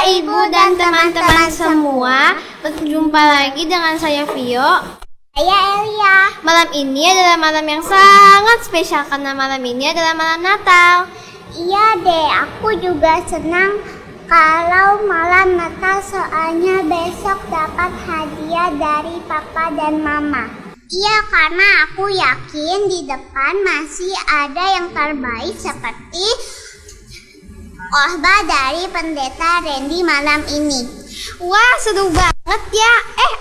Ibu dan teman-teman semua, berjumpa lagi dengan saya Vio. Saya Elia. Malam ini adalah malam yang sangat spesial karena malam ini adalah malam Natal. Iya deh, aku juga senang kalau malam Natal soalnya besok dapat hadiah dari Papa dan Mama. Iya, karena aku yakin di depan masih ada yang terbaik seperti khotbah dari Pendeta Randy malam ini. Wah, seru banget ya.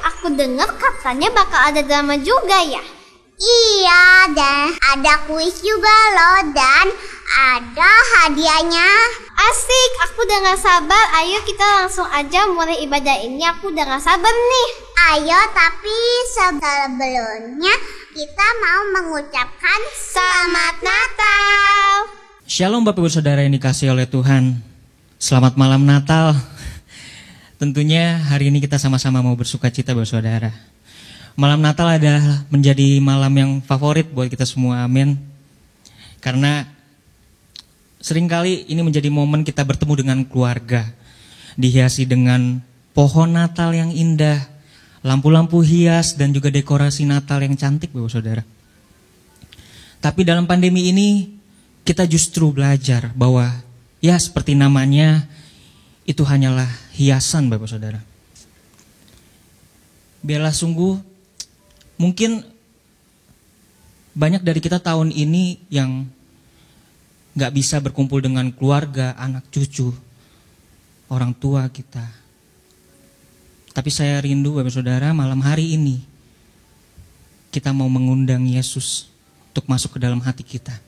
Aku dengar katanya bakal ada drama juga ya. Iya, dan ada kuis juga loh, dan ada hadiahnya. Asik, aku udah gak sabar. Ayo kita langsung aja mulai ibadah ini. Aku udah gak sabar nih. Ayo, tapi sebelumnya kita mau mengucapkan Selamat Natal. Shalom Bapak Ibu Saudara yang dikasihi oleh Tuhan. Selamat malam Natal. Tentunya hari ini kita sama-sama mau bersuka cita Bapak Saudara. Malam Natal adalah menjadi malam yang favorit buat kita semua, amin. Karena seringkali ini menjadi momen kita bertemu dengan keluarga, dihiasi dengan pohon Natal yang indah, lampu-lampu hias dan juga dekorasi Natal yang cantik Bapak Saudara. Tapi dalam pandemi ini kita justru belajar bahwa ya seperti namanya itu hanyalah hiasan Bapak Saudara. Biarlah sungguh mungkin banyak dari kita tahun ini yang gak bisa berkumpul dengan keluarga, anak cucu, orang tua kita. Tapi saya rindu Bapak Saudara malam hari ini kita mau mengundang Yesus untuk masuk ke dalam hati kita.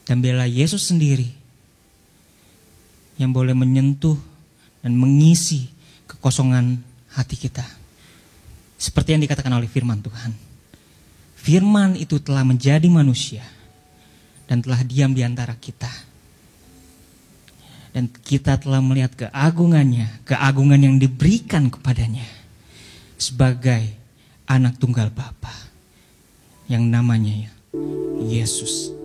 Dan biarlah Yesus sendiri yang boleh menyentuh dan mengisi kekosongan hati kita. Seperti yang dikatakan oleh firman Tuhan. Firman itu telah menjadi manusia dan telah diam di antara kita. Dan kita telah melihat keagungannya, keagungan yang diberikan kepadanya sebagai anak tunggal Bapa yang namanya Yesus.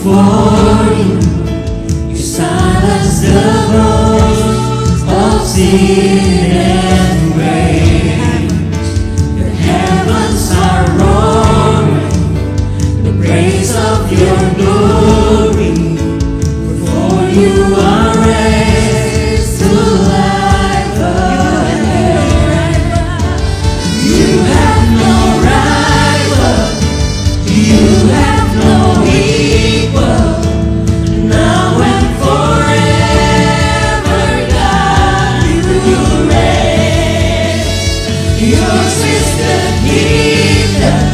For you, you silence the voice. sin and grace. The heavens are roaring the praise of your glory. For you are raised to life again. You have no rival, you have no equal. Now and forever, God, you reign. Yours is the kingdom,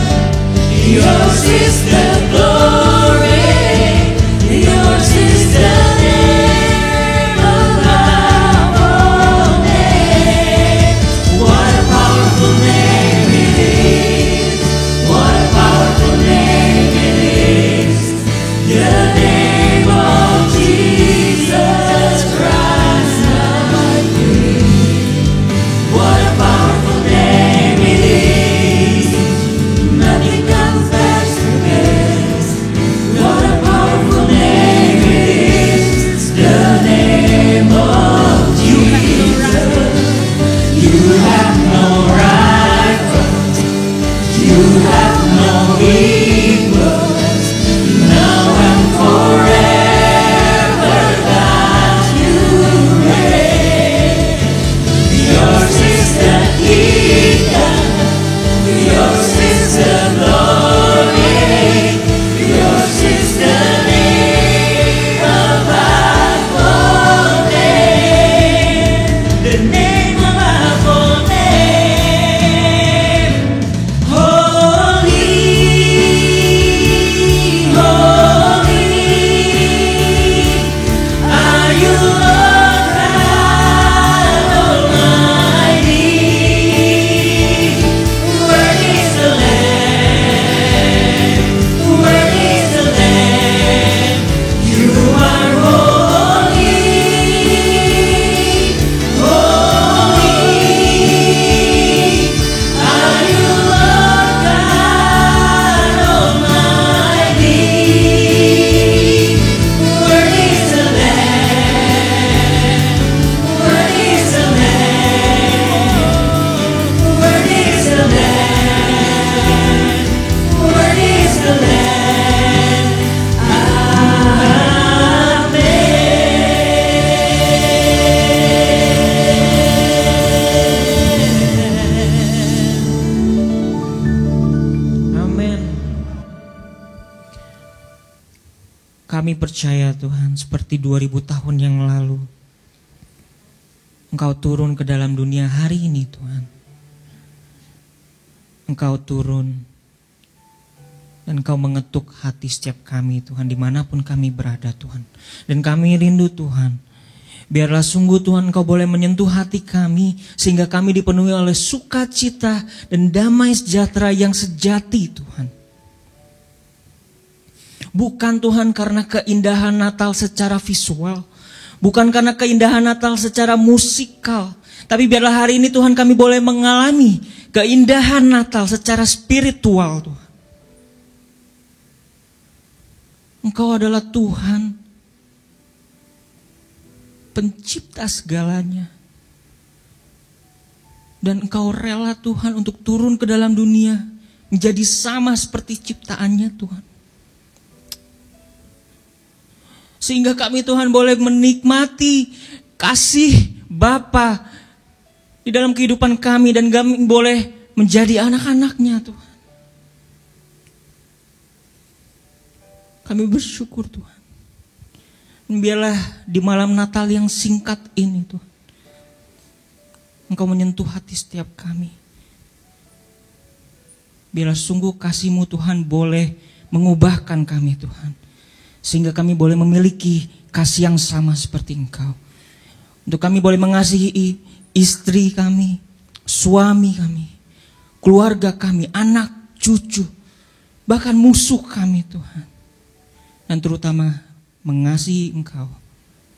yours is the glory, yours is the name above all names. What a powerful name it is! What a powerful name it is! The name of Jesus Christ, my King. What a powerful name it is! Nothing compares to this. What a powerful name it is! The name of Jesus. You have no rival, you have no equal. Now and forever, God, you reign. Yours is the kingdom, yours is the glory, yours is the name above all names. The name above all names. Holy, holy, are you, Lord God Almighty? Where is the Lamb? Where is the Lamb? You are holy, holy. Are you, Lord God Almighty? Where is the Lamb? Where is the Lamb? Where is the Lamb? Where is the Lamb? Amin. Kami percaya Tuhan, seperti 2000 tahun yang lalu Engkau turun ke dalam dunia hari ini Tuhan. Engkau turun dan Engkau mengetuk hati setiap kami Tuhan, dimanapun kami berada Tuhan. Dan kami rindu Tuhan, biarlah sungguh Tuhan Engkau boleh menyentuh hati kami, sehingga kami dipenuhi oleh sukacita dan damai sejahtera yang sejati Tuhan. Bukan Tuhan karena keindahan Natal secara visual, bukan karena keindahan Natal secara musikal, tapi biarlah hari ini Tuhan kami boleh mengalami keindahan Natal secara spiritual Tuhan. Engkau adalah Tuhan, pencipta segalanya. Dan Engkau rela Tuhan untuk turun ke dalam dunia, menjadi sama seperti ciptaannya Tuhan. Sehingga kami Tuhan boleh menikmati kasih Bapa di dalam kehidupan kami, dan kami boleh menjadi anak-anaknya Tuhan. Kami bersyukur Tuhan. Biarlah di malam Natal yang singkat ini Tuhan, Engkau menyentuh hati setiap kami. Biarlah sungguh kasih-Mu Tuhan boleh mengubahkan kami Tuhan, sehingga kami boleh memiliki kasih yang sama seperti Engkau. Untuk kami boleh mengasihi istri kami, suami kami, keluarga kami, anak, cucu, bahkan musuh kami Tuhan. Dan terutama mengasihi Engkau,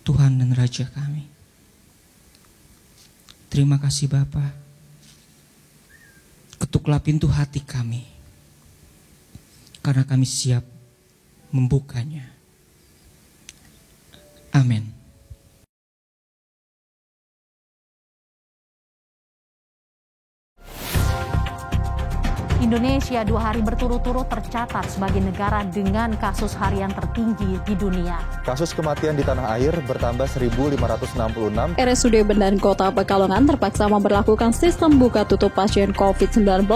Tuhan dan Raja kami. Terima kasih Bapa. Ketuklah pintu hati kami, karena kami siap membukanya. Amin. Indonesia 2 hari berturut-turut tercatat sebagai negara dengan kasus harian tertinggi di dunia. Kasus kematian di tanah air bertambah 1.566. RSUD Bendan Kota Pekalongan terpaksa memberlakukan sistem buka tutup pasien COVID-19.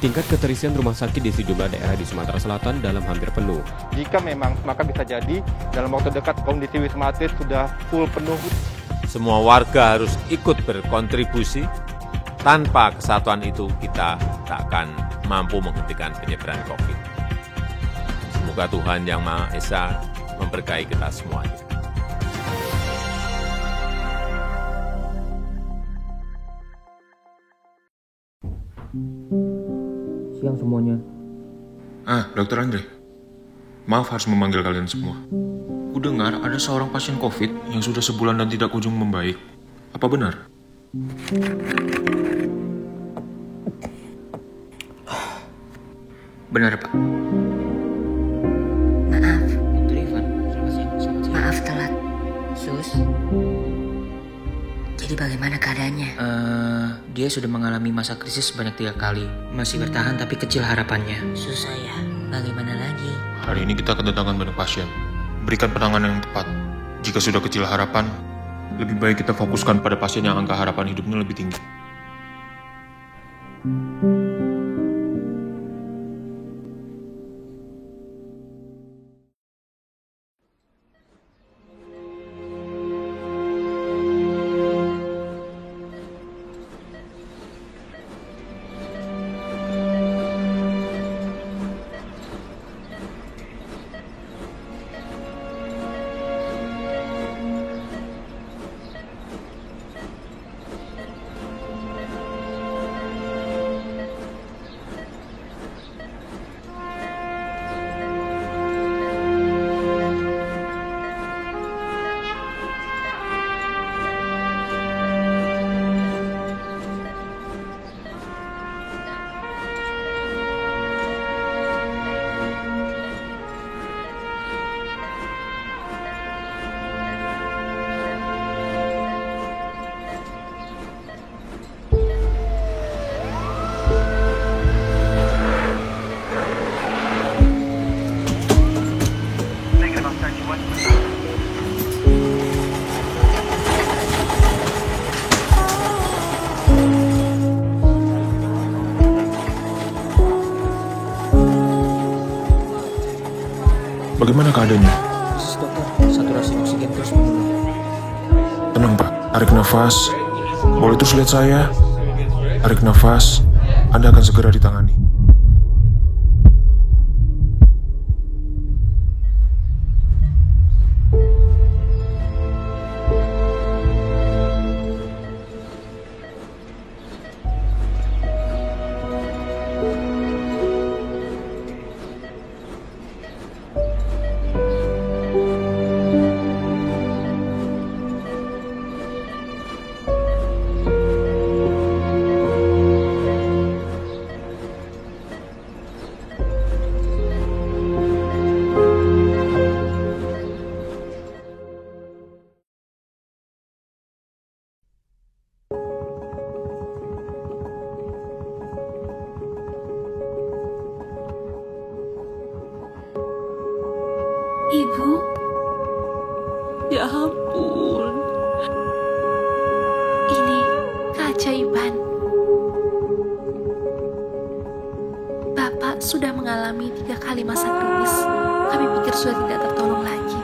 Tingkat keterisian rumah sakit di sejumlah daerah di Sumatera Selatan dalam hampir penuh. Jika memang, maka bisa jadi dalam waktu dekat kondisi Wisma Atlet sudah full penuh. Semua warga harus ikut berkontribusi. Tanpa kesatuan itu kita tak akan mampu menghentikan penyebaran COVID. Semoga Tuhan Yang Maha Esa memberkahi kita semuanya. Siang semuanya. Dokter Andre. Maaf harus memanggil kalian semua. Ku dengar ada seorang pasien COVID yang sudah sebulan dan tidak kunjung membaik. Apa benar? Benar, Pak. Maaf. Dr. Ivan, maaf telat. Sus. Jadi bagaimana keadaannya? Dia sudah mengalami masa krisis sebanyak 3 kali. Masih bertahan tapi kecil harapannya. Susah ya. Bagaimana lagi? Hari ini kita kedatangan banyak pasien. Berikan penanganan yang tepat. Jika sudah kecil harapan, lebih baik kita fokuskan pada pasien yang angka harapan hidupnya lebih tinggi. Bagaimana keadaannya? Dokter, saturasi oksigen terus menurun. Tenang, Pak. Tarik nafas. Boleh terus lihat saya. Tarik nafas. Anda akan segera ditangani. Ibu, ya ampun, ini keajaiban. Bapak sudah mengalami 3 kali masa kritis. Kami pikir sudah tidak tertolong lagi,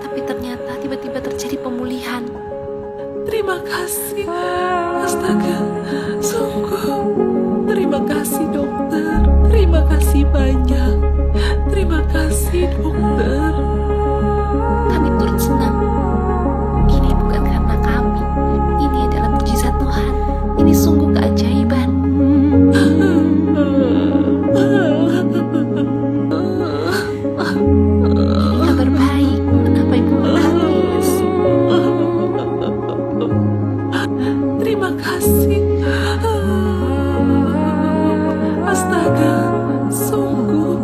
tapi ternyata tiba-tiba terjadi pemulihan. Terima kasih, astaga, sungguh. Terima kasih dokter, terima kasih banyak. Terima kasih dokter. Kami turut senang. Ini bukan karena kami. Ini adalah mukjizat Tuhan. Ini sungguh keajaiban. Ini kabar baik. Kenapa ibu menangis? Terima kasih. Astaga, sungguh.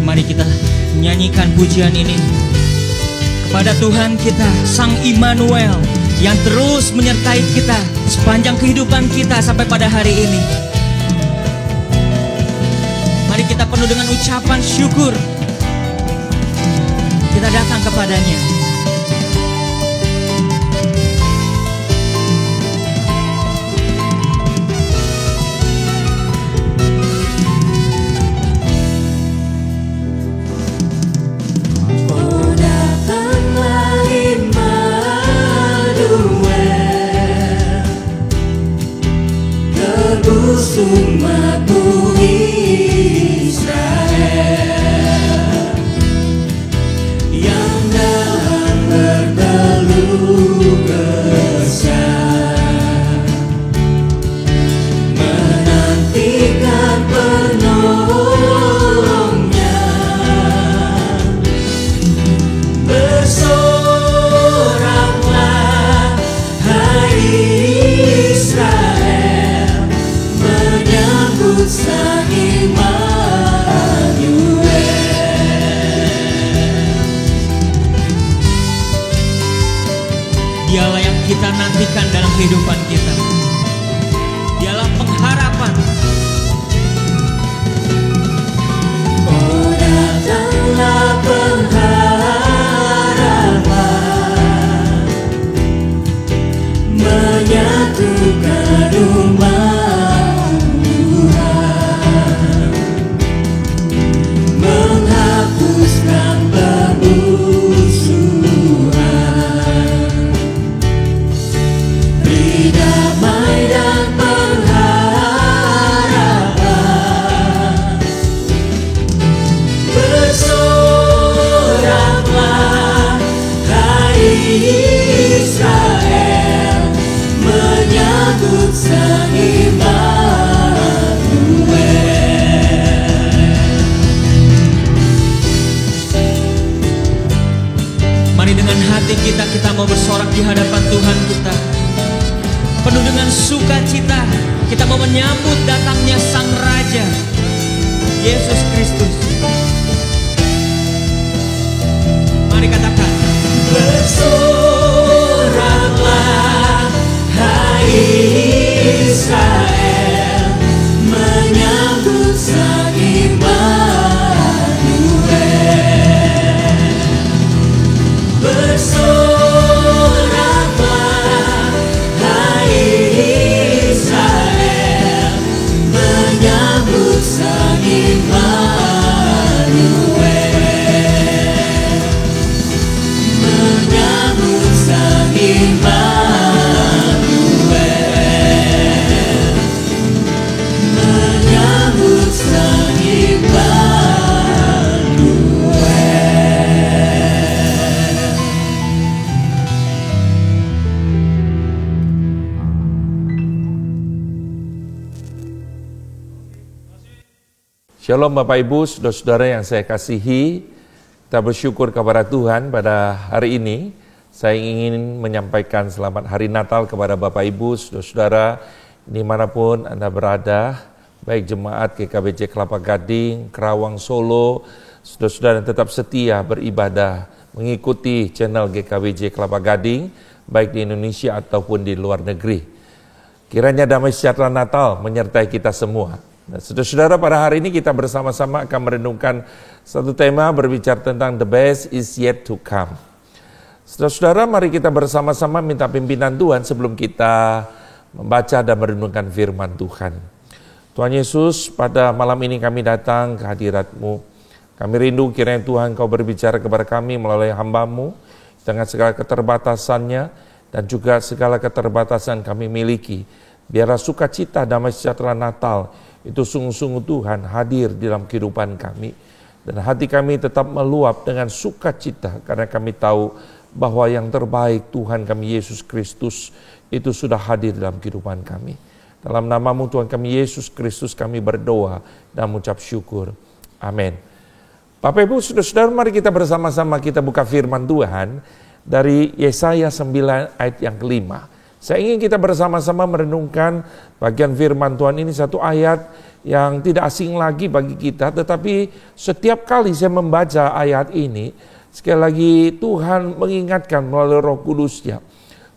Mari kita nyanyikan pujian ini kepada Tuhan kita, Sang Immanuel, yang terus menyertai kita sepanjang kehidupan kita sampai pada hari ini. Mari kita penuh dengan ucapan syukur. Kita datang kepadanya. Dialah yang kita nantikan dalam kehidupan kita. Dialah pengharapan. Oh, datanglah pengharapan, menyatukan umat Tuhan, menghapuskan permusuhan, beri damai dan pengharapan. Bersoraklah, hai Israel, menyambut Sang Immanuel. Mari dengan hati kita mau bersorak di hadapan Tuhan kita. Penuh dengan sukacita, kita mau menyambut datangnya Sang Raja, Yesus Kristus. Mari katakan, bersoraklah, hai Israel, menyambut Sang Immanuel. Bersoraklah, hai Israel, menyambut Sang Immanuel. Menyambut Sang Immanuel. Menyambut Sang Shalom Bapak Ibu, saudara-saudara yang saya kasihi. Kita bersyukur kepada Tuhan pada hari ini. Saya ingin menyampaikan selamat hari Natal kepada Bapak Ibu, saudara-saudara dimanapun Anda berada, baik jemaat GKBJ Kelapa Gading, Kerawang, Solo, saudara-saudara yang tetap setia beribadah, mengikuti channel GKBJ Kelapa Gading, baik di Indonesia ataupun di luar negeri. Kiranya damai sejahtera Natal menyertai kita semua. Nah, saudara-saudara, pada hari ini kita bersama-sama akan merenungkan satu tema berbicara tentang the best is yet to come. Saudara-saudara, mari kita bersama-sama minta pimpinan Tuhan sebelum kita membaca dan merenungkan firman Tuhan. Tuhan Yesus, pada malam ini kami datang ke hadirat-Mu. Kami rindu kiranya Tuhan Kau berbicara kepada kami melalui hamba-Mu dengan segala keterbatasannya dan juga segala keterbatasan kami miliki. Biarlah sukacita damai sejahtera Natal itu sungguh-sungguh Tuhan hadir di dalam kehidupan kami. Dan hati kami tetap meluap dengan sukacita karena kami tahu bahwa yang terbaik Tuhan kami Yesus Kristus itu sudah hadir dalam kehidupan kami. Dalam nama-Mu Tuhan kami Yesus Kristus kami berdoa dan mengucap syukur. Amin. Bapak Ibu, saudara-saudara, mari kita bersama-sama kita buka firman Tuhan dari Yesaya 9 ayat yang kelima. Saya ingin kita bersama-sama merenungkan bagian firman Tuhan ini, satu ayat yang tidak asing lagi bagi kita, tetapi setiap kali saya membaca ayat ini, sekali lagi Tuhan mengingatkan melalui Roh Kudus-Nya,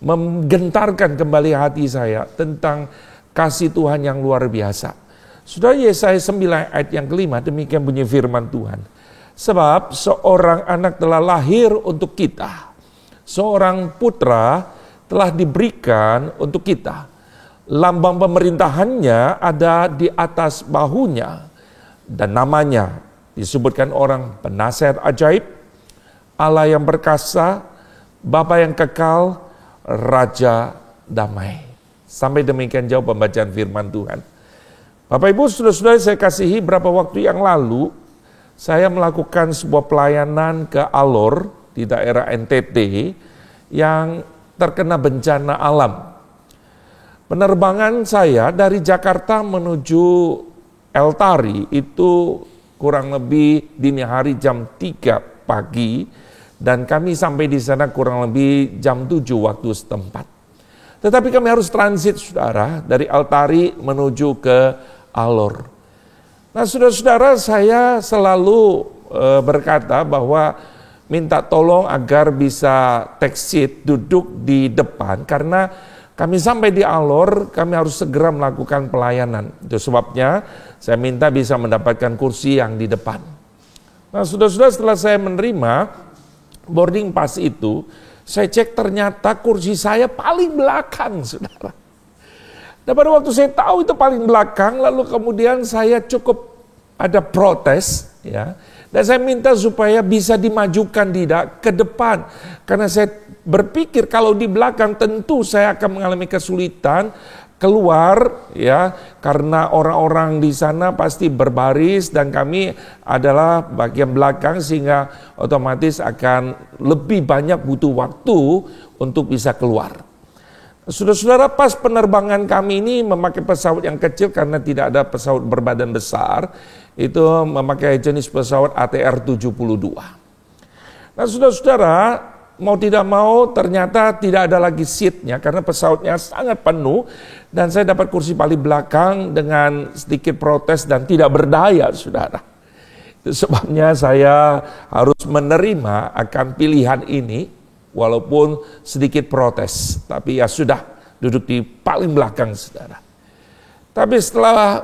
menggentarkan kembali hati saya tentang kasih Tuhan yang luar biasa. Saudara, Yesaya 9 ayat yang kelima, demikian bunyi firman Tuhan. Sebab seorang anak telah lahir untuk kita, seorang putra telah diberikan untuk kita. Lambang pemerintahannya ada di atas bahunya, dan namanya disebutkan orang penasihat ajaib, Allah yang perkasa, Bapa yang kekal, Raja damai. Sampai demikian jauh pembacaan firman Tuhan. Bapak Ibu, saudara-saudara saya kasihi, beberapa waktu yang lalu saya melakukan sebuah pelayanan ke Alor di daerah NTT yang terkena bencana alam. Penerbangan saya dari Jakarta menuju El Tari itu kurang lebih dini hari jam 3 pagi dan kami sampai di sana kurang lebih jam 7 waktu setempat. Tetapi kami harus transit, saudara, dari El Tari menuju ke Alor. Nah, saudara-saudara, saya selalu berkata bahwa minta tolong agar bisa take seat, duduk di depan, karena kami sampai di Alor, kami harus segera melakukan pelayanan. Itu sebabnya saya minta bisa mendapatkan kursi yang di depan. Nah, saudara-saudara, setelah saya menerima boarding pass itu, saya cek ternyata kursi saya paling belakang, saudara. Dan pada waktu saya tahu itu paling belakang, lalu kemudian saya cukup ada protes, ya. Dan saya minta supaya bisa dimajukan ke depan. Karena saya berpikir kalau di belakang tentu saya akan mengalami kesulitan keluar, ya, karena orang-orang di sana pasti berbaris dan kami adalah bagian belakang sehingga otomatis akan lebih banyak butuh waktu untuk bisa keluar. Saudara-saudara, pas penerbangan kami ini memakai pesawat yang kecil karena tidak ada pesawat berbadan besar, itu memakai jenis pesawat ATR 72. Nah, saudara-saudara, mau tidak mau ternyata tidak ada lagi seatnya karena pesawatnya sangat penuh dan saya dapat kursi paling belakang dengan sedikit protes dan tidak berdaya, saudara. Itu sebabnya saya harus menerima akan pilihan ini walaupun sedikit protes, tapi ya sudah, duduk di paling belakang, saudara. Tapi setelah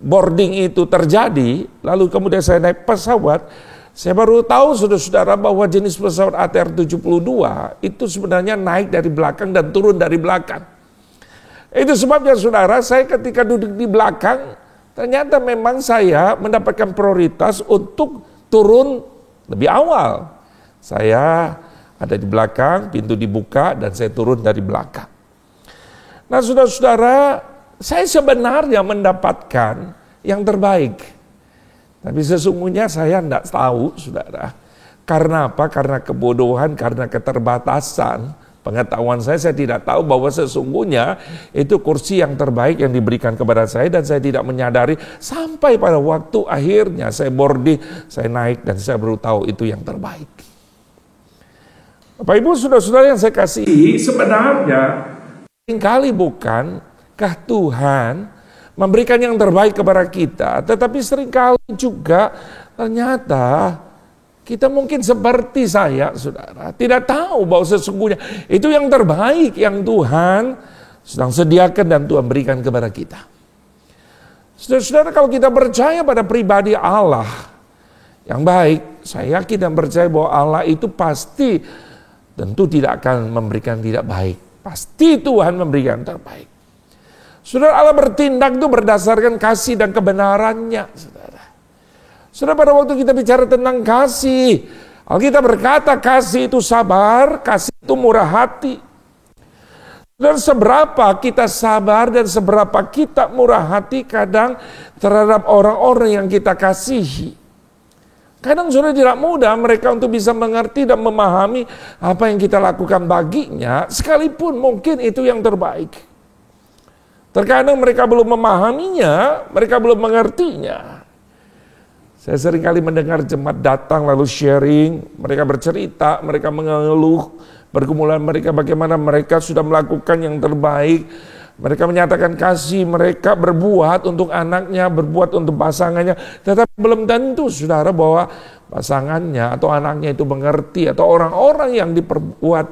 boarding itu terjadi, lalu kemudian saya naik pesawat, saya baru tahu, saudara-saudara, bahwa jenis pesawat ATR 72 itu sebenarnya naik dari belakang dan turun dari belakang. Itu sebabnya, saudara, saya ketika duduk di belakang, ternyata memang saya mendapatkan prioritas untuk turun lebih awal. Saya ada di belakang, pintu dibuka, dan saya turun dari belakang. Nah, saudara-saudara, saya sebenarnya mendapatkan yang terbaik. Tapi sesungguhnya saya tidak tahu, saudara. Karena apa? Karena kebodohan, karena keterbatasan pengetahuan saya tidak tahu bahwa sesungguhnya itu kursi yang terbaik yang diberikan kepada saya dan saya tidak menyadari sampai pada waktu akhirnya saya boarding, saya naik dan saya baru tahu itu yang terbaik. Bapak Ibu, saudara-saudara yang saya kasihi, sebenarnya seringkali bukankah Tuhan memberikan yang terbaik kepada kita, tetapi seringkali juga ternyata kita mungkin seperti saya, saudara, tidak tahu bahwa sesungguhnya itu yang terbaik yang Tuhan sedang sediakan dan Tuhan berikan kepada kita. Saudara-saudara, kalau kita percaya pada pribadi Allah yang baik, saya yakin dan percaya bahwa Allah itu pasti tentu tidak akan memberikan tidak baik. Pasti Tuhan memberikan yang terbaik. Saudara, Allah bertindak itu berdasarkan kasih dan kebenarannya, saudara. Saudara, pada waktu kita bicara tentang kasih, Alkitab berkata kasih itu sabar, kasih itu murah hati. Dan seberapa kita sabar dan seberapa kita murah hati kadang terhadap orang-orang yang kita kasihi. Kadang saudara tidak mudah mereka untuk bisa mengerti dan memahami apa yang kita lakukan baginya, sekalipun mungkin itu yang terbaik. Terkadang mereka belum memahaminya, mereka belum mengertinya. Saya sering kali mendengar jemaat datang lalu sharing, mereka bercerita, mereka mengeluh, pergumulan mereka bagaimana mereka sudah melakukan yang terbaik. Mereka menyatakan kasih, mereka berbuat untuk anaknya, berbuat untuk pasangannya. Tetapi belum tentu, saudara, bahwa pasangannya atau anaknya itu mengerti. Atau orang-orang yang diperbuat,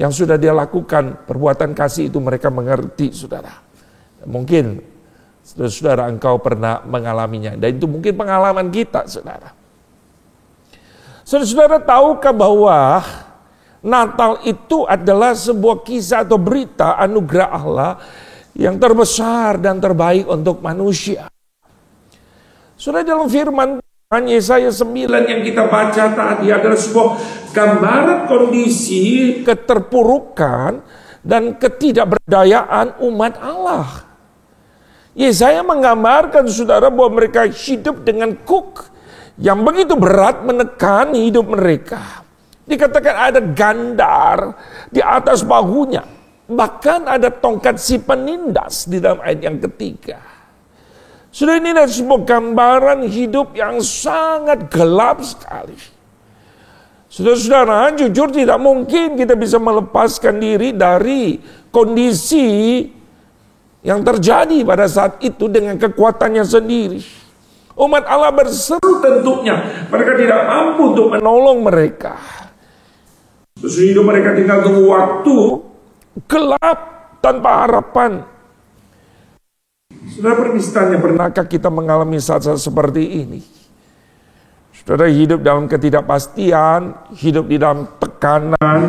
yang sudah dia lakukan, perbuatan kasih itu mereka mengerti, saudara. Mungkin saudara engkau pernah mengalaminya. Dan itu mungkin pengalaman kita, saudara. Saudara tahukah bahwa Natal itu adalah sebuah kisah atau berita anugerah Allah yang terbesar dan terbaik untuk manusia. Saudara, dalam firman Tuhan Yesaya 9 yang kita baca tadi adalah sebuah gambaran kondisi keterpurukan dan ketidakberdayaan umat Allah. Yesaya menggambarkan, saudara, bahwa mereka hidup dengan kuk yang begitu berat menekan hidup mereka. Dikatakan ada gandar di atas bahunya. Bahkan ada tongkat si penindas di dalam ayat yang ketiga. Sudah, ini adalah sebuah gambaran hidup yang sangat gelap sekali. Saudara-saudara, jujur tidak mungkin kita bisa melepaskan diri dari kondisi yang terjadi pada saat itu dengan kekuatannya sendiri. Umat Allah berseru tentunya, mereka tidak mampu untuk menolong mereka. Hidup mereka tinggal tunggu waktu, gelap, tanpa harapan. Saudara, permisalnya, pernahkah kita mengalami saat-saat seperti ini? Saudara hidup dalam ketidakpastian, hidup di dalam tekanan,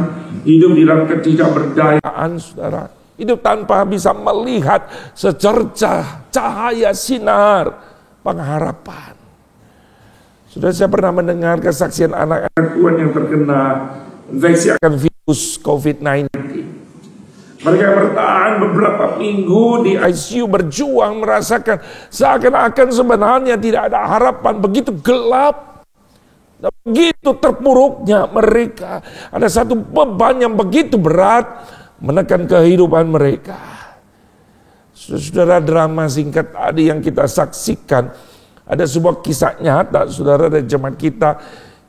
hidup di dalam ketidakberdayaan, saudara. Hidup tanpa bisa melihat secercah cahaya sinar pengharapan. Saudara, saya pernah mendengar kesaksian anak-anak Tuhan yang terkena infeksi akan virus COVID-19. Mereka bertahan beberapa minggu di ICU, berjuang, merasakan seakan-akan sebenarnya tidak ada harapan, begitu gelap. Dan begitu terpuruknya mereka. Ada satu beban yang begitu berat menekan kehidupan mereka. Saudara, drama singkat tadi yang kita saksikan, ada sebuah kisah nyata, saudara, dari jemaat kita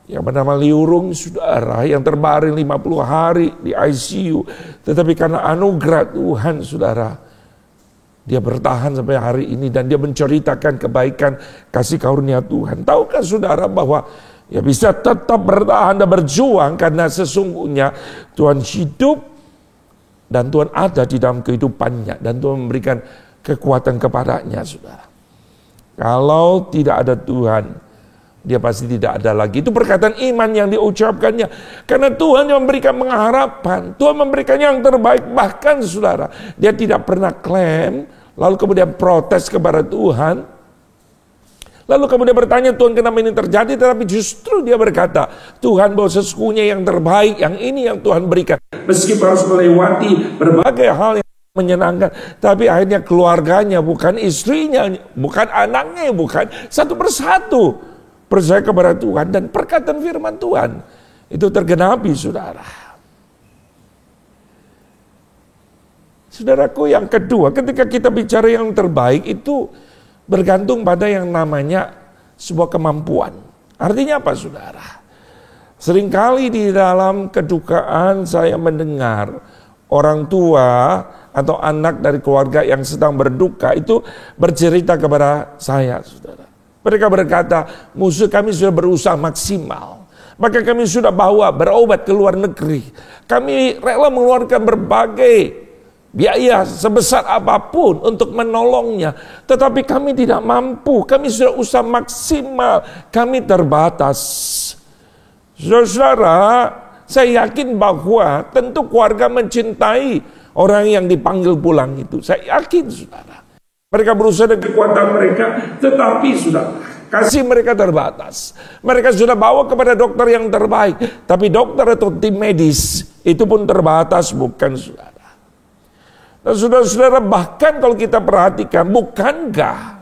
yang bernama Liurung, saudara, yang terbaring 50 hari di ICU. Tetapi karena anugerah Tuhan, saudara, dia bertahan sampai hari ini dan dia menceritakan kebaikan kasih karunia Tuhan. Tahukah saudara bahwa ya bisa tetap bertahan dan berjuang karena sesungguhnya Tuhan hidup dan Tuhan ada di dalam kehidupannya dan Tuhan memberikan kekuatan kepadanya, saudara. Kalau tidak ada Tuhan, dia pasti tidak ada lagi. Itu perkataan iman yang diucapkannya. Karena Tuhan yang memberikan pengharapan, Tuhan memberikan yang terbaik. Bahkan saudara, dia tidak pernah klaim, lalu kemudian protes kepada Tuhan. Lalu kemudian bertanya, Tuhan kenapa ini terjadi? Tetapi justru dia berkata, Tuhan bahwa sesungguhnya yang terbaik, yang ini yang Tuhan berikan. Meskipun harus melewati berbagai hal yang menyenangkan, tapi akhirnya keluarganya, bukan istrinya, bukan anaknya, bukan, satu persatu percaya kepada Tuhan dan perkataan firman Tuhan itu tergenapi, saudara. Saudaraku, yang kedua, ketika kita bicara yang terbaik itu bergantung pada yang namanya sebuah kemampuan. Artinya apa, saudara? Seringkali di dalam kedukaan saya mendengar orang tua atau anak dari keluarga yang sedang berduka itu bercerita kepada saya, saudara. Mereka berkata, musuh kami sudah berusaha maksimal. Maka kami sudah bawa berobat ke luar negeri. Kami rela mengeluarkan berbagai biaya sebesar apapun untuk menolongnya. Tetapi kami tidak mampu. Kami sudah usaha maksimal. Kami terbatas. Saudara, saya yakin bahwa tentu keluarga mencintai orang yang dipanggil pulang itu. Saya yakin, saudara. Mereka berusaha dengan kekuatan mereka, tetapi sudah kasih mereka terbatas. Mereka sudah bawa kepada dokter yang terbaik, tapi dokter atau tim medis itu pun terbatas, bukan, saudara. Dan saudara-saudara, bahkan kalau kita perhatikan, bukankah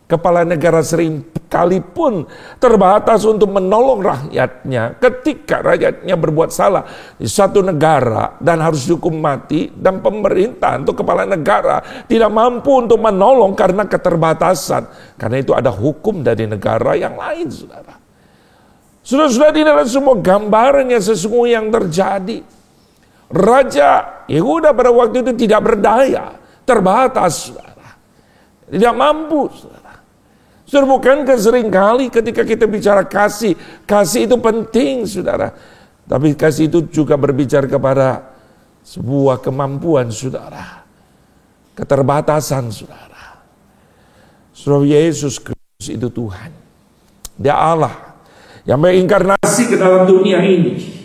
kepala negara seringkali pun terbatas untuk menolong rakyatnya ketika rakyatnya berbuat salah di satu negara dan harus dihukum mati, dan pemerintah atau kepala negara tidak mampu untuk menolong karena keterbatasan, karena itu ada hukum dari negara yang lain, saudara. Saudara-saudara, ini adalah semua gambaran yang sesungguhnya yang terjadi. Raja Yehuda pada waktu itu tidak berdaya, terbatas, saudara, tidak mampu, saudara. Saudara, bukankah seringkali ketika kita bicara kasih, kasih itu penting, saudara. Tapi kasih itu juga berbicara kepada sebuah kemampuan, saudara. Keterbatasan, saudara. Saudara, Yesus Kristus itu Tuhan. Dia Allah yang menginkarnasi ke dalam dunia ini.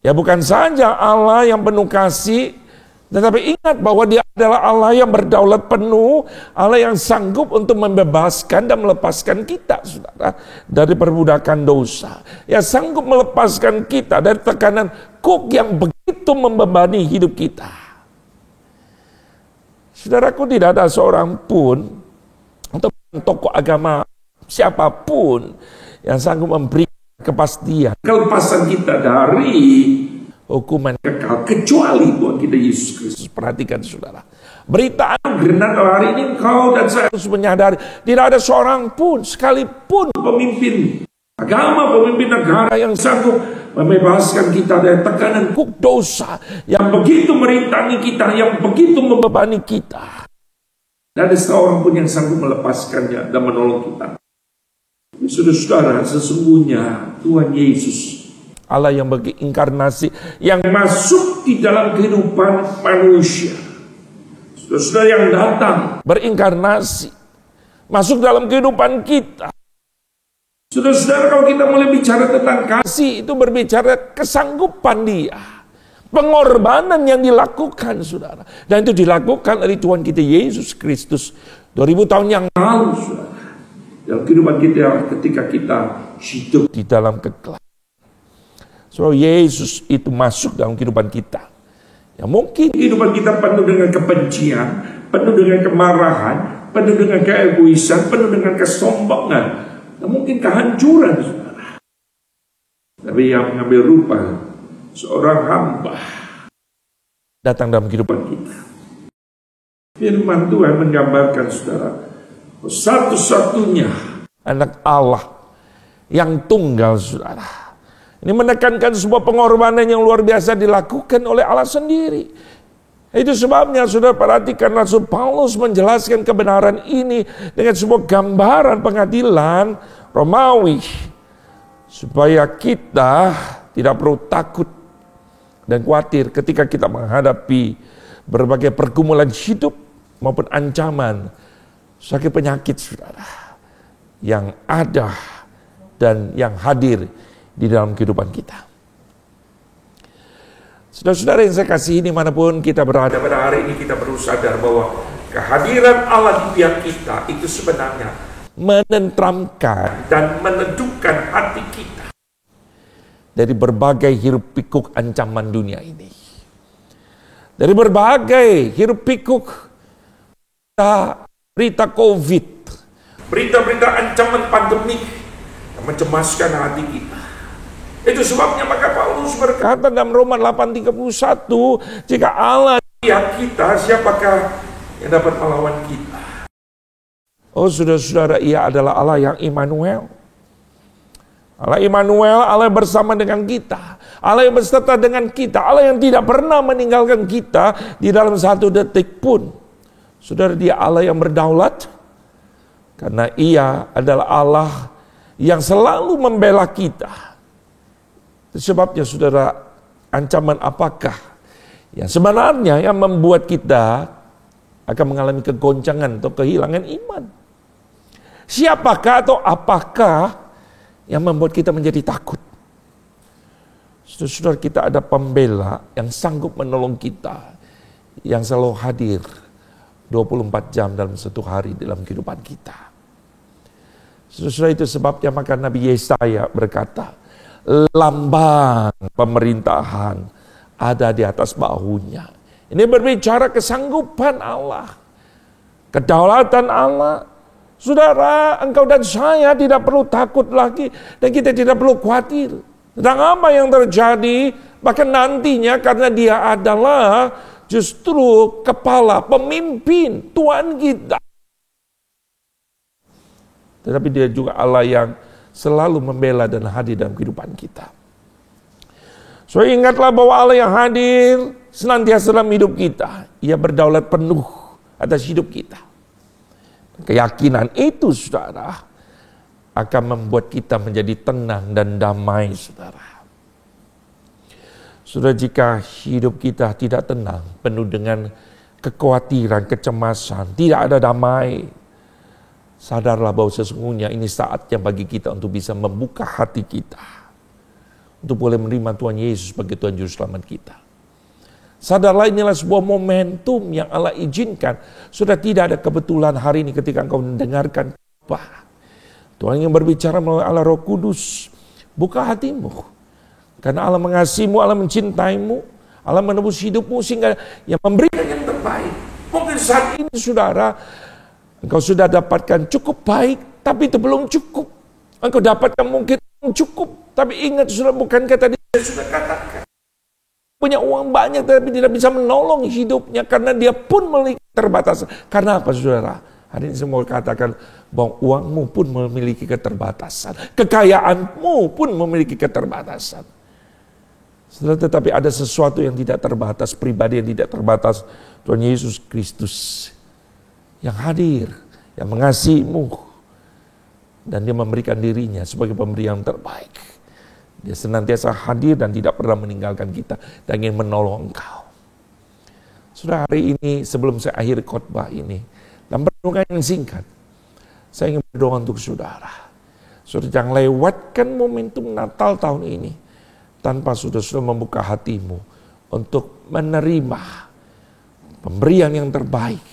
Ya, bukan saja Allah yang penuh kasih, tetapi ingat bahwa dia adalah Allah yang berdaulat penuh, Allah yang sanggup untuk membebaskan dan melepaskan kita, saudara, dari perbudakan dosa. Ya, sanggup melepaskan kita dari tekanan kuk yang begitu membebani hidup kita. Saudaraku, tidak ada seorang pun atau tokoh agama siapapun yang sanggup memberi kepastian, kelepasan kita dari hukuman kekal kecuali Tuhan kita Yesus Kristus. Perhatikan, saudara, berita anugerah Natal hari ini kau dan saya harus menyadari tidak ada seorang pun sekalipun pemimpin agama, pemimpin negara yang sanggup membebaskan kita dari tekanan kuk dosa yang begitu merintangi kita, yang begitu membebani kita. Tidak ada seorang pun yang sanggup melepaskannya dan menolong kita. Saudara-saudara, sesungguhnya Tuhan Yesus Allah yang berinkarnasi, yang masuk di dalam kehidupan manusia. Saudara yang datang berinkarnasi, masuk dalam kehidupan kita. Saudara, kalau kita mulai bicara tentang kasih, itu berbicara kesanggupan Dia, pengorbanan yang dilakukan, saudara. Dan itu dilakukan oleh Tuhan kita Yesus Kristus 2000 tahun yang lalu, saudara. Dalam kehidupan kita ketika kita hidup di dalam kegelapan. So Yesus itu masuk dalam kehidupan kita. Ya mungkin kehidupan kita penuh dengan kebencian, penuh dengan kemarahan, penuh dengan keegoisan, penuh dengan kesombongan, dan mungkin kehancuran, saudara. Tapi yang mengambil rupa seorang hamba datang dalam kehidupan kita. Firman Tuhan menggambarkan, saudara, satu-satunya anak Allah yang tunggal, saudara. Ini menekankan sebuah pengorbanan yang luar biasa dilakukan oleh Allah sendiri. Itu sebabnya, saudara, perhatikan Rasul Paulus menjelaskan kebenaran ini dengan sebuah gambaran pengadilan Romawi, supaya kita tidak perlu takut dan khawatir ketika kita menghadapi berbagai pergumulan hidup maupun ancaman sakit penyakit, saudara, yang ada dan yang hadir di dalam kehidupan kita. Saudara-saudara yang saya kasihi, dimanapun kita berada pada hari ini, kita perlu sadar bahwa kehadiran Allah di pihak kita itu sebenarnya menenteramkan dan meneduhkan hati kita dari berbagai hiruk pikuk ancaman dunia ini. Dari berbagai hiruk pikuk berita COVID, berita-berita ancaman pandemik yang mencemaskan hati kita. Itu sebabnya maka Paulus berkata dalam Roma 8:31, jika Allah di pihak kita, siapakah yang dapat melawan kita? Oh saudara-saudara, Ia adalah Allah yang Immanuel. Allah Immanuel, Allah bersama dengan kita, Allah yang berserta dengan kita, Allah yang tidak pernah meninggalkan kita di dalam satu detik pun. Saudara, Dia Allah yang berdaulat, karena Ia adalah Allah yang selalu membela kita. Sebabnya, saudara, ancaman apakah yang sebenarnya yang membuat kita akan mengalami kegoncangan atau kehilangan iman? Siapakah atau apakah yang membuat kita menjadi takut? Saudara, kita ada pembela yang sanggup menolong kita, yang selalu hadir 24 jam dalam satu hari dalam kehidupan kita. Saudara, itu sebabnya maka Nabi Yesaya berkata, lambang pemerintahan ada di atas bahunya. Ini berbicara kesanggupan Allah, kedaulatan Allah. Saudara, engkau dan saya tidak perlu takut lagi, dan kita tidak perlu khawatir tentang apa yang terjadi. Bahkan nantinya, karena Dia adalah justru kepala, pemimpin, Tuhan kita. Tetapi Dia juga Allah yang selalu membela dan hadir dalam kehidupan kita. So ingatlah bahwa Allah yang hadir senantiasa dalam hidup kita. Ia berdaulat penuh atas hidup kita. Keyakinan itu, saudara, akan membuat kita menjadi tenang dan damai, saudara. Saudara, jika hidup kita tidak tenang, penuh dengan kekhawatiran, kecemasan, tidak ada damai, sadarlah bahwa sesungguhnya ini saatnya bagi kita untuk bisa membuka hati kita, untuk boleh menerima Tuhan Yesus sebagai Tuhan Juru Selamat kita. Sadarlah inilah sebuah momentum yang Allah izinkan. Sudah tidak ada kebetulan hari ini ketika engkau mendengarkan khotbah. Tuhan yang berbicara melalui Allah Roh Kudus. Buka hatimu. Karena Allah mengasihimu, Allah mencintaimu, Allah menebus hidupmu sehingga yang memberikan yang terbaik. Mungkin saat ini, saudara, engkau sudah dapatkan cukup baik, tapi itu belum cukup. Engkau dapatkan mungkin cukup, tapi ingat, saudara, bukankah tadi saya sudah katakan, punya uang banyak tapi tidak bisa menolong hidupnya karena dia pun memiliki keterbatasan. Karena apa, saudara? Hari ini saya mau katakan bahwa uangmu pun memiliki keterbatasan, kekayaanmu pun memiliki keterbatasan. Saudara, tetapi ada sesuatu yang tidak terbatas, pribadi yang tidak terbatas, Tuhan Yesus Kristus yang hadir, yang mengasihimu, dan Dia memberikan dirinya sebagai pemberi yang terbaik. Dia senantiasa hadir dan tidak pernah meninggalkan kita dan ingin menolong engkau. Sudah hari ini sebelum saya akhiri khotbah ini, dalam renungan yang singkat, saya ingin berdoa untuk saudara. Saudara jangan lewatkan momentum Natal tahun ini tanpa sudah membuka hatimu untuk menerima pemberian yang terbaik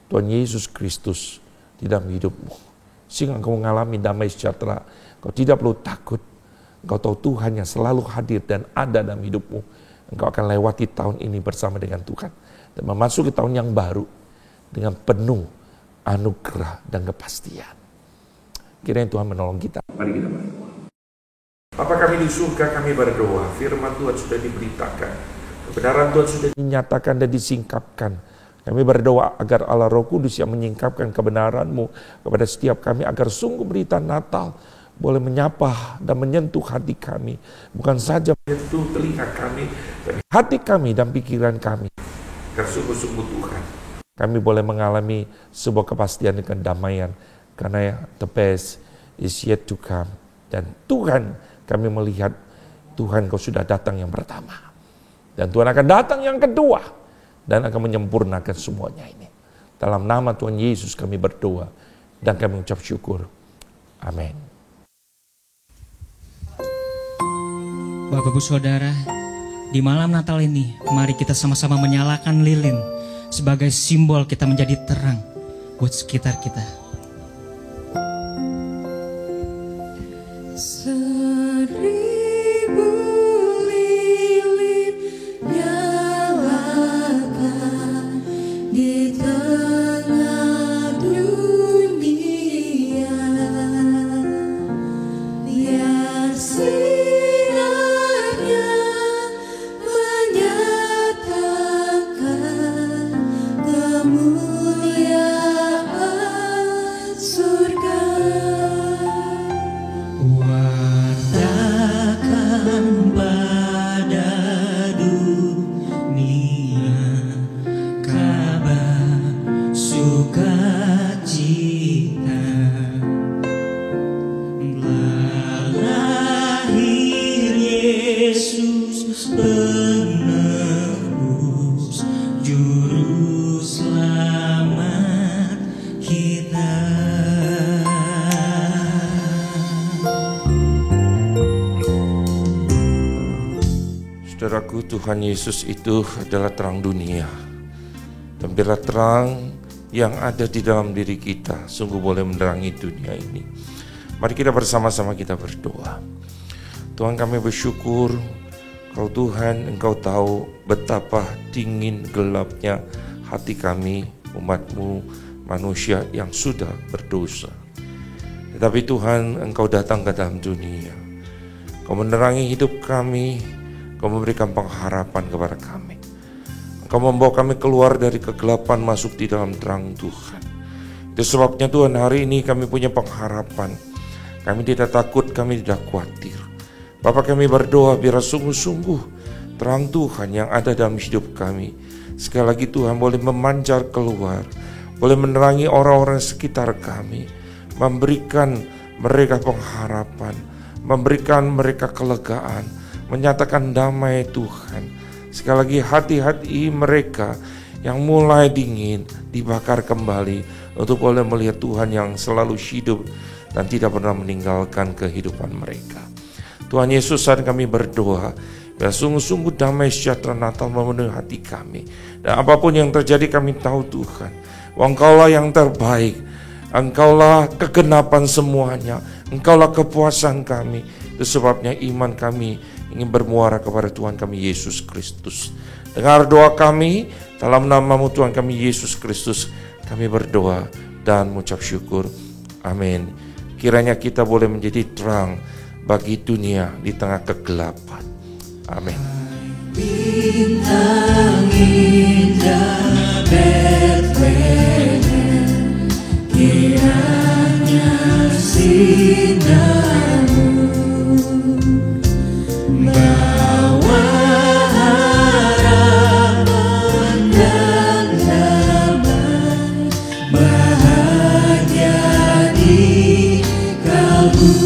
Tuhan Yesus Kristus di dalam hidupmu. Sehingga engkau mengalami damai sejahtera. Engkau tidak perlu takut. Engkau tahu Tuhan yang selalu hadir dan ada dalam hidupmu. Engkau akan lewati tahun ini bersama dengan Tuhan. Dan memasuki tahun yang baru dengan penuh anugerah dan kepastian. Kiranya Tuhan menolong kita. Mari kita berdoa. Bapa kami di surga, kami berdoa. Firman Tuhan sudah diberitakan. Kebenaran Tuhan sudah dinyatakan dan disingkapkan. Kami berdoa agar Allah Roh Kudus yang menyingkapkan kebenaran-Mu kepada setiap kami, agar sungguh berita Natal boleh menyapa dan menyentuh hati kami. Bukan saja menyentuh telinga kami, tapi hati kami dan pikiran kami. Agar sungguh-sungguh Tuhan, kami boleh mengalami sebuah kepastian dan kedamaian. Karena the best is yet to come. Dan Tuhan, kami melihat Tuhan Kau sudah datang yang pertama. Dan Tuhan akan datang yang kedua. Dan akan menyempurnakan semuanya ini. Dalam nama Tuhan Yesus kami berdoa. Dan kami mengucap syukur. Amin. Bapak Ibu Saudara, di malam Natal ini, mari kita sama-sama menyalakan lilin sebagai simbol kita menjadi terang buat sekitar kita. Saudaraku, Tuhan Yesus itu adalah terang dunia. Dan bila terang yang ada di dalam diri kita sungguh boleh menerangi dunia ini. Mari kita bersama-sama kita berdoa. Tuhan, kami bersyukur Kau Tuhan, Engkau tahu betapa dingin gelapnya hati kami, umat-Mu, manusia yang sudah berdosa. Tetapi Tuhan, Engkau datang ke dalam dunia. Kau menerangi hidup kami, Kau memberikan pengharapan kepada kami. Engkau membawa kami keluar dari kegelapan masuk di dalam terang Tuhan. Itu sebabnya Tuhan, hari ini kami punya pengharapan. Kami tidak takut, kami tidak khawatir. Bapa, kami berdoa biar sungguh-sungguh terang Tuhan yang ada dalam hidup kami sekali lagi Tuhan boleh memancar keluar, boleh menerangi orang-orang sekitar kami, memberikan mereka pengharapan, memberikan mereka kelegaan, menyatakan damai Tuhan. Sekali lagi hati-hati mereka yang mulai dingin dibakar kembali untuk boleh melihat Tuhan yang selalu hidup dan tidak pernah meninggalkan kehidupan mereka. Tuhan Yesus, saat kami berdoa, biar sungguh-sungguh damai sejahtera Natal memenuhi hati kami. Dan apapun yang terjadi kami tahu Tuhan, Engkaulah yang terbaik, Engkaulah kegenapan semuanya, Engkaulah kepuasan kami. Itu sebabnya iman kami ingin bermuara kepada Tuhan kami Yesus Kristus. Dengar doa kami, dalam nama-Mu Tuhan kami Yesus Kristus, kami berdoa dan mengucap syukur. Amin. Kiranya kita boleh menjadi terang bagi dunia di tengah kegelapan. Amin. Bintang indah Bethlehem, kiranya sinarmu bawa harapan dan damai, bahagia di kalbu.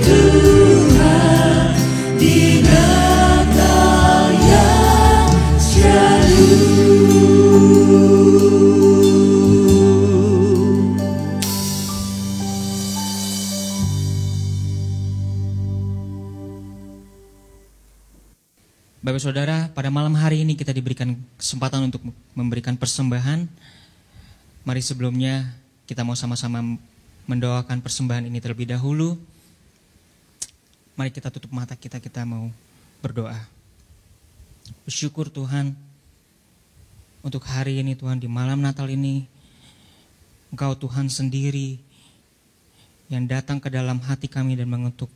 Tuhan di Natal yang syahdu. Bapak Saudara, pada malam hari ini kita diberikan kesempatan untuk memberikan persembahan. Mari sebelumnya kita mau sama-sama mendoakan persembahan ini terlebih dahulu. Mari kita tutup mata kita mau berdoa. Bersyukur Tuhan untuk hari ini Tuhan, di malam Natal ini Engkau Tuhan sendiri yang datang ke dalam hati kami dan mengetuk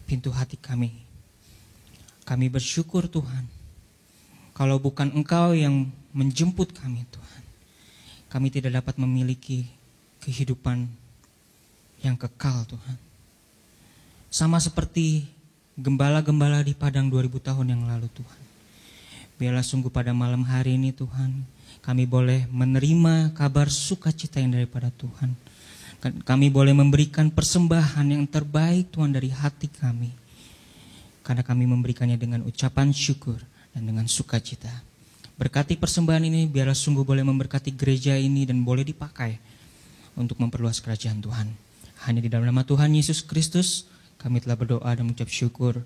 pintu hati kami. Kami bersyukur Tuhan, kalau bukan Engkau yang menjemput kami Tuhan, kami tidak dapat memiliki kehidupan yang kekal Tuhan. Sama seperti gembala-gembala di padang 2000 tahun yang lalu Tuhan. Biarlah sungguh pada malam hari ini Tuhan, kami boleh menerima kabar sukacita yang daripada Tuhan. Kami boleh memberikan persembahan yang terbaik Tuhan dari hati kami. Karena kami memberikannya dengan ucapan syukur dan dengan sukacita. Berkati persembahan ini, biarlah sungguh boleh memberkati gereja ini dan boleh dipakai untuk memperluas kerajaan Tuhan. Hanya di dalam nama Tuhan Yesus Kristus, kami telah berdoa dan mengucap syukur.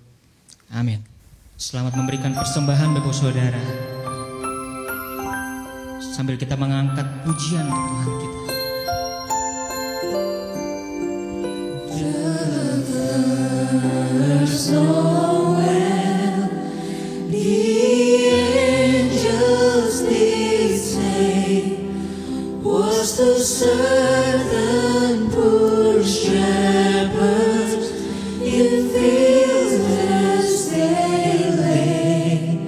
Amin. Selamat memberikan persembahan Bapak Saudara. Sambil kita mengangkat pujian untuk Tuhan kita. So well, the angels did say, was the certain poor shepherds in fields as they lay,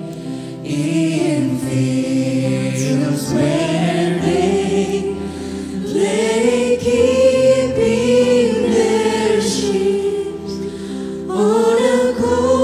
in fields where they lay keeping their sheep on a cold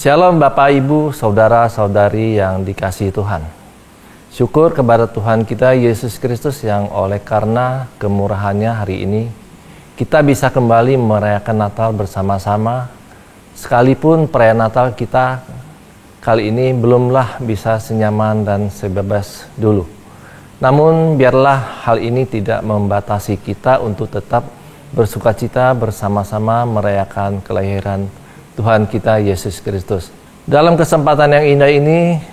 Shalom Bapak, Ibu, Saudara-saudari yang dikasihi Tuhan. Syukur kepada Tuhan kita Yesus Kristus yang oleh karena kemurahannya hari ini kita bisa kembali merayakan Natal bersama-sama. Sekalipun perayaan Natal kita kali ini belumlah bisa senyaman dan sebebas dulu. Namun biarlah hal ini tidak membatasi kita untuk tetap bersukacita bersama-sama merayakan kelahiran Tuhan kita Yesus Kristus. Dalam kesempatan yang indah ini,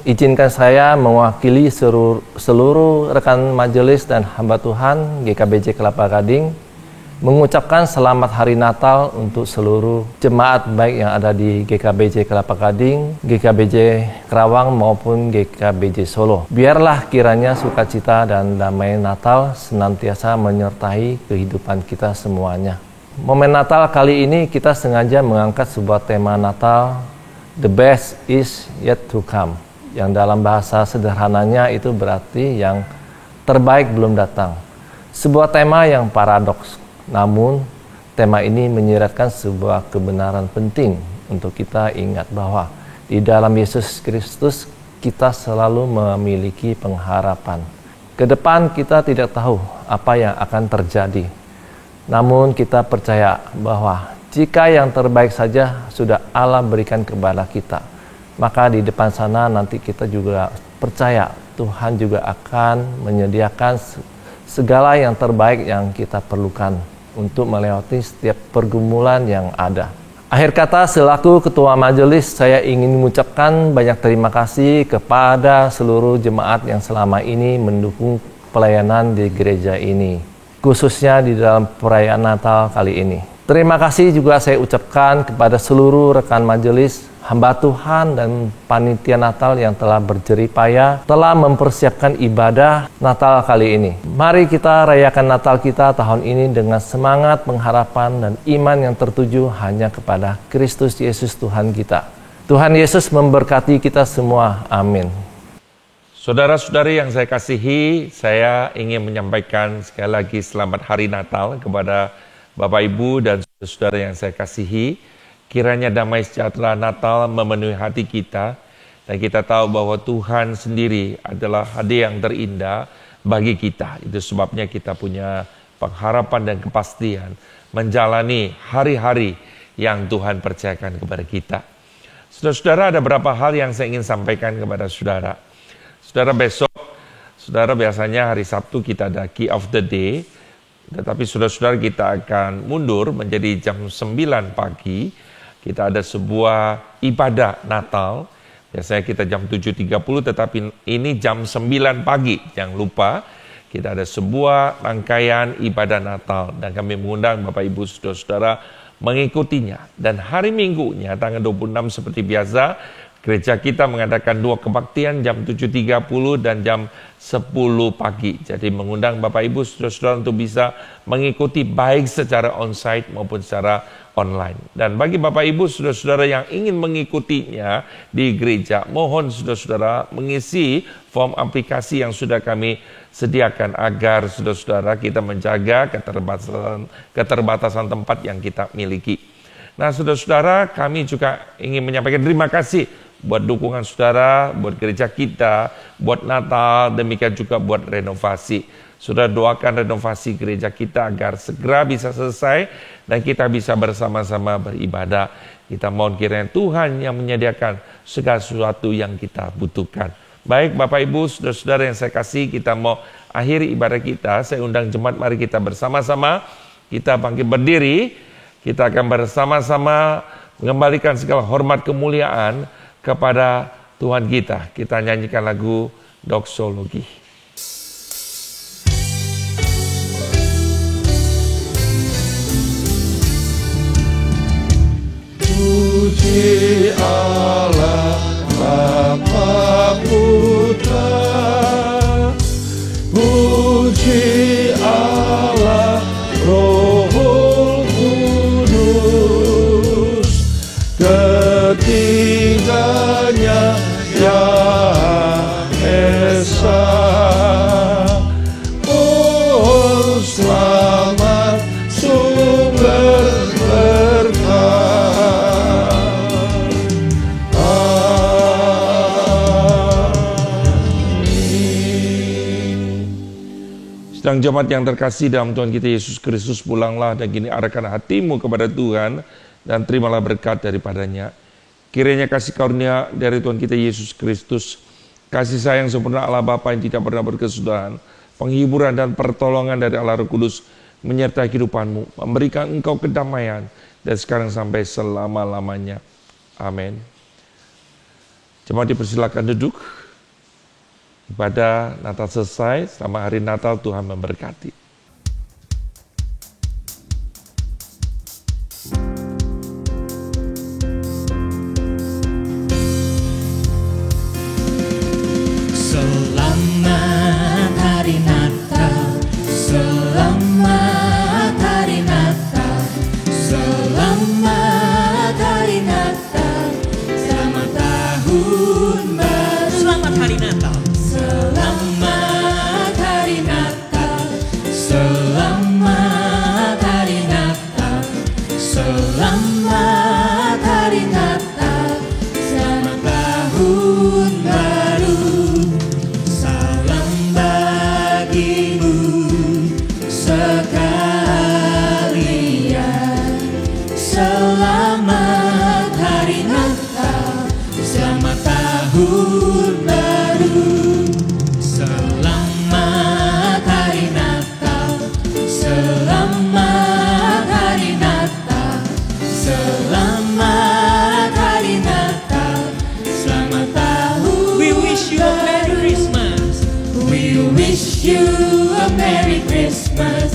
izinkan saya mewakili seluruh rekan majelis dan hamba Tuhan GKBJ Kelapa Gading mengucapkan selamat hari Natal untuk seluruh jemaat baik yang ada di GKBJ Kelapa Gading, GKBJ Kerawang maupun GKBJ Solo. Biarlah kiranya sukacita dan damai Natal senantiasa menyertai kehidupan kita semuanya. Momen Natal kali ini kita sengaja mengangkat sebuah tema Natal, The Best is Yet to Come, yang dalam bahasa sederhananya itu berarti yang terbaik belum datang. Sebuah tema yang paradoks, namun tema ini menyiratkan sebuah kebenaran penting untuk kita ingat bahwa di dalam Yesus Kristus kita selalu memiliki pengharapan. Ke depan kita tidak tahu apa yang akan terjadi. Namun kita percaya bahwa jika yang terbaik saja sudah Allah berikan kepada kita, maka di depan sana nanti kita juga percaya Tuhan juga akan menyediakan segala yang terbaik yang kita perlukan untuk melewati setiap pergumulan yang ada. Akhir kata, selaku ketua majelis, saya ingin mengucapkan banyak terima kasih kepada seluruh jemaat yang selama ini mendukung pelayanan di gereja ini, khususnya di dalam perayaan Natal kali ini. Terima kasih juga saya ucapkan kepada seluruh rekan majelis, hamba Tuhan dan panitia Natal yang telah berjeripaya, telah mempersiapkan ibadah Natal kali ini. Mari kita rayakan Natal kita tahun ini dengan semangat pengharapan dan iman yang tertuju hanya kepada Kristus Yesus Tuhan kita. Tuhan Yesus memberkati kita semua. Amin. Saudara-saudari yang saya kasihi, saya ingin menyampaikan sekali lagi selamat hari Natal kepada Bapak Ibu dan saudara yang saya kasihi. Kiranya damai sejahtera Natal memenuhi hati kita dan kita tahu bahwa Tuhan sendiri adalah hadiah yang terindah bagi kita. Itu sebabnya kita punya pengharapan dan kepastian menjalani hari-hari yang Tuhan percayakan kepada kita. Saudara-saudara, ada beberapa hal yang saya ingin sampaikan kepada saudara. Saudara, besok, saudara biasanya hari Sabtu kita ada Key of the Day, tetapi saudara-saudara kita akan mundur menjadi jam 9 pagi. Kita ada sebuah ibadah Natal, biasanya kita jam 7.30, tetapi ini jam 9 pagi. Jangan lupa, kita ada sebuah rangkaian ibadah Natal, dan kami mengundang Bapak Ibu saudara-saudara mengikutinya. Dan hari Minggunya, tanggal 26 seperti biasa, gereja kita mengadakan 2 kebaktian jam 7.30 dan jam 10 pagi. Jadi mengundang Bapak Ibu saudara-saudara untuk bisa mengikuti baik secara onsite maupun secara online. Dan bagi Bapak Ibu saudara-saudara yang ingin mengikutinya di gereja, mohon saudara-saudara mengisi form aplikasi yang sudah kami sediakan agar saudara-saudara kita menjaga keterbatasan tempat yang kita miliki. Nah, saudara-saudara, kami juga ingin menyampaikan terima kasih buat dukungan saudara, buat gereja kita, buat Natal, demikian juga buat renovasi. Saudara doakan renovasi gereja kita agar segera bisa selesai dan kita bisa bersama-sama beribadah. Kita mohon kiranya Tuhan yang menyediakan segala sesuatu yang kita butuhkan. Baik Bapak Ibu, saudara-saudara yang saya kasih, kita mau akhiri ibadah kita. Saya undang jemaat, mari kita bersama-sama, kita bangkit berdiri. Kita akan bersama-sama mengembalikan segala hormat kemuliaan kepada Tuhan kita. Kita nyanyikan lagu doksologi. Puji Allah Bapa Putra, puji Allah Roh Kudus, ketiganya Yang Esa. Oh selamat sumber berkah, Sedang jemaat yang terkasih dalam Tuhan kita Yesus Kristus, pulanglah dan kini arahkan hatimu kepada Tuhan dan terimalah berkat daripadanya. Kiranya kasih karunia dari Tuhan kita Yesus Kristus, kasih sayang sempurna Allah Bapa yang tidak pernah berkesudahan, penghiburan dan pertolongan dari Allah Roh Kudus menyertai kehidupanmu, memberikan engkau kedamaian dari sekarang sampai selama-lamanya. Amin. Jemaat dipersilakan duduk. Ibadah Natal selesai, selamat hari Natal, Tuhan memberkati. Selamat hari Natal, selamat hari Natal, selamat hari Natal, selamat tahun baru. Selamat hari Natal. Selamat hari Natal, selamat hari Natal, selamat hari Natal, selamat tahun baru. Salam bagimu sekalian, selamat hari Natal, selamat tahun baru. Selamat hari Natal, selamat hari Natal, selamat hari Natal, selamat tahun. We wish you a Merry Christmas. We wish you a Merry Christmas.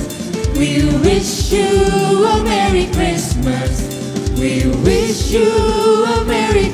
We wish you a Merry Christmas. We wish you a Merry